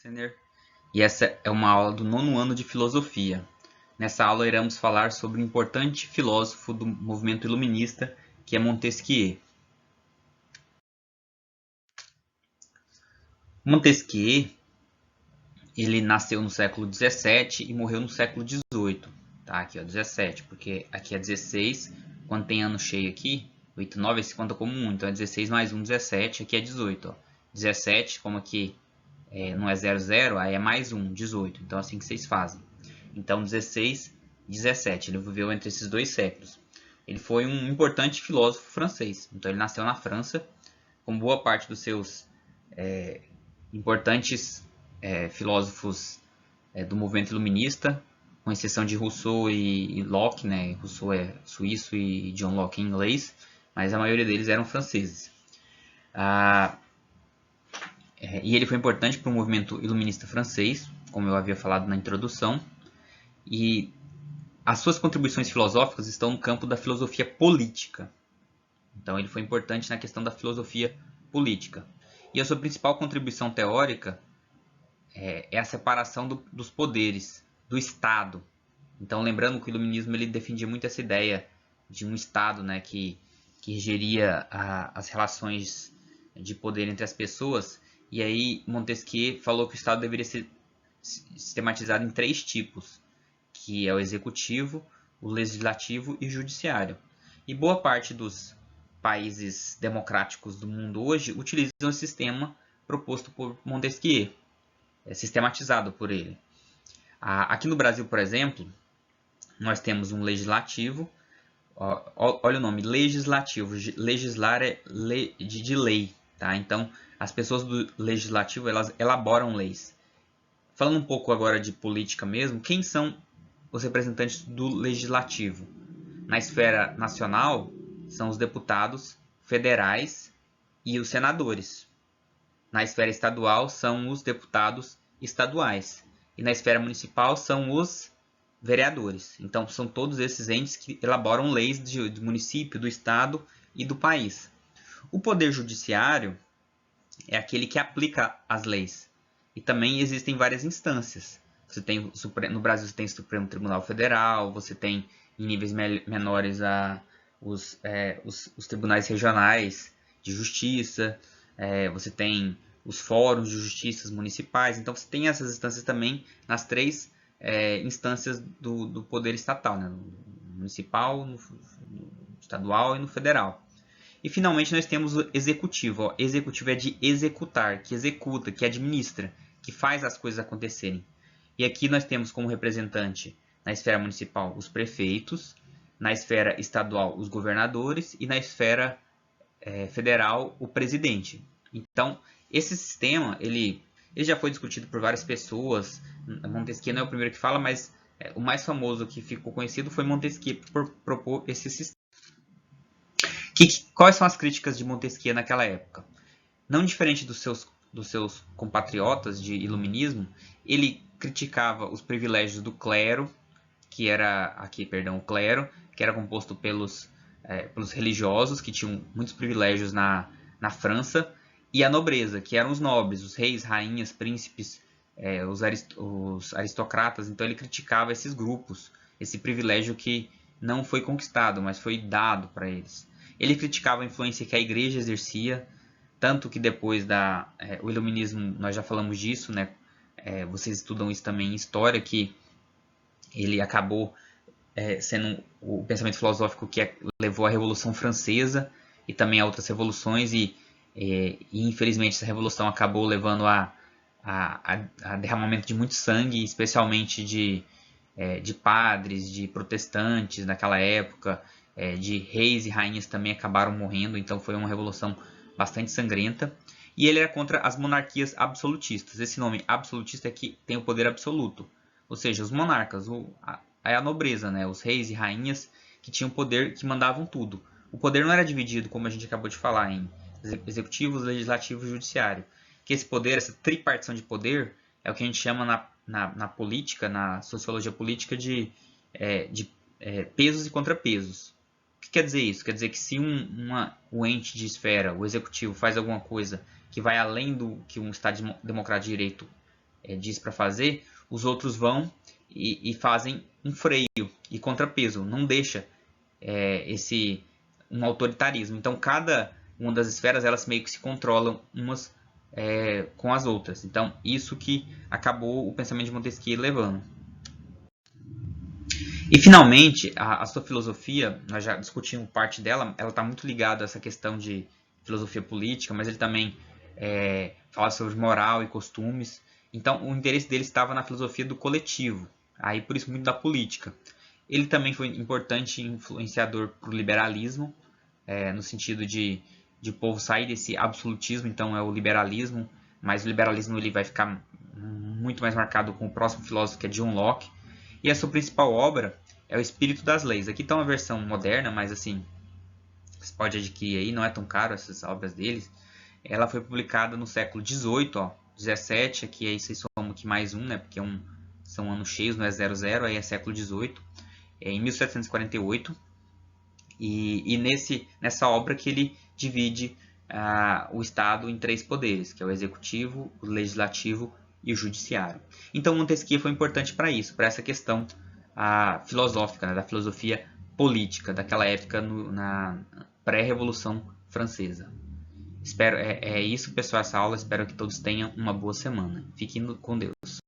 Senner, e essa é uma aula do nono ano de filosofia. Nessa aula iremos falar sobre um importante filósofo do movimento iluminista, que é Montesquieu. Montesquieu, ele nasceu no século XVII e morreu no século XVIII. Tá, aqui ó, 17, porque aqui é 16, quando tem ano cheio aqui, 8, 9, esse conta como 1, então é 16 mais 1, 17, aqui é 18. Ó. 17, como aqui não é 0, 0, aí é mais 1, 18. Então é assim que vocês fazem. Então 16, 17. Ele viveu entre esses dois séculos. Ele foi um importante filósofo francês. Então ele nasceu na França, com boa parte dos seus importantes filósofos do movimento iluminista, com exceção de Rousseau e Locke, né? Rousseau é suíço e John Locke é inglês, mas a maioria deles eram franceses. E ele foi importante para o movimento iluminista francês, como eu havia falado na introdução, e as suas contribuições filosóficas estão no campo da filosofia política. Então ele foi importante na questão da filosofia política. E a sua principal contribuição teórica é a separação dos poderes, do Estado. Então lembrando que o iluminismo ele defendia muito essa ideia de um Estado, né, que regeria as relações de poder entre as pessoas. E aí Montesquieu falou que o Estado deveria ser sistematizado em 3 tipos, que é o executivo, o legislativo e o judiciário. E boa parte dos países democráticos do mundo hoje utilizam esse sistema proposto por Montesquieu, sistematizado por ele. Aqui no Brasil, por exemplo, nós temos um legislativo, olha o nome, legislativo, legislar é de lei, tá? Então as pessoas do legislativo elas elaboram leis. Falando um pouco agora de política mesmo, quem são os representantes do legislativo? Na esfera nacional, são os deputados federais e os senadores. Na esfera estadual, são os deputados estaduais. E na esfera municipal, são os vereadores. Então, são todos esses entes que elaboram leis do município, do estado e do país. O poder judiciário é aquele que aplica as leis. E também existem várias instâncias. Você tem no Brasil você tem o Supremo Tribunal Federal, você tem em níveis menores os tribunais regionais de justiça, você tem os fóruns de justiças municipais. Então você tem essas instâncias também nas 3 instâncias do poder estatal, né? No municipal, no estadual e no federal. E finalmente nós temos o executivo. Ó. Executivo é de executar, que executa, que administra, que faz as coisas acontecerem. E aqui nós temos como representante na esfera municipal os prefeitos, na esfera estadual os governadores e na esfera federal o presidente. Então esse sistema ele já foi discutido por várias pessoas. Montesquieu não é o primeiro que fala, mas o mais famoso que ficou conhecido foi Montesquieu por propor esse sistema. Quais são as críticas de Montesquieu naquela época? Não diferente dos seus compatriotas de iluminismo, ele criticava os privilégios do clero, o clero, que era composto pelos religiosos, que tinham muitos privilégios na França, e a nobreza, que eram os nobres, os reis, rainhas, príncipes, os aristocratas. Então ele criticava esses grupos, esse privilégio que não foi conquistado, mas foi dado para eles. Ele criticava a influência que a igreja exercia, tanto que depois o iluminismo, nós já falamos disso, né? Vocês estudam isso também em história, que ele acabou sendo o pensamento filosófico que levou à Revolução Francesa e também a outras revoluções, e infelizmente essa revolução acabou levando a derramamento de muito sangue, especialmente de padres, de protestantes naquela época, de reis e rainhas também acabaram morrendo. Então foi uma revolução bastante sangrenta. E ele era contra as monarquias absolutistas. Esse nome absolutista é que tem o poder absoluto, ou seja, os monarcas, a nobreza, né? Os reis e rainhas que tinham poder, que mandavam tudo. O poder não era dividido, como a gente acabou de falar, em executivo, legislativo e judiciário. Que esse poder, essa tripartição de poder, é o que a gente chama na política, na sociologia política, de pesos e contrapesos. O que quer dizer isso? Quer dizer que se o ente de esfera, o executivo, faz alguma coisa que vai além do que um Estado democrático de direito diz para fazer, os outros vão e fazem um freio e contrapeso, não deixa um autoritarismo. Então cada uma das esferas elas meio que se controlam umas com as outras. Então isso que acabou o pensamento de Montesquieu levando. E finalmente a sua filosofia, nós já discutimos parte dela, ela está muito ligada a essa questão de filosofia política, mas ele também fala sobre moral e costumes. Então o interesse dele estava na filosofia do coletivo, aí por isso muito da política. Ele também foi importante influenciador para o liberalismo, no sentido de o povo sair desse absolutismo, então é o liberalismo, mas o liberalismo ele vai ficar muito mais marcado com o próximo filósofo, que é John Locke. E a sua principal obra é O Espírito das Leis. Aqui está uma versão moderna, mas assim, você pode adquirir aí, não é tão caro essas obras deles. Ela foi publicada no século XVIII, ó, 17, aqui aí vocês somam aqui mais um, né, porque são anos cheios, não é 00, aí é século XVIII, em 1748. E nessa obra que ele divide o Estado em 3 poderes, que é o executivo, o legislativo e o judiciário. Então Montesquieu foi importante para isso, para essa questão filosófica, né, da filosofia política daquela época na pré-revolução francesa. É isso, pessoal, essa aula. Espero que todos tenham uma boa semana. Fiquem com Deus.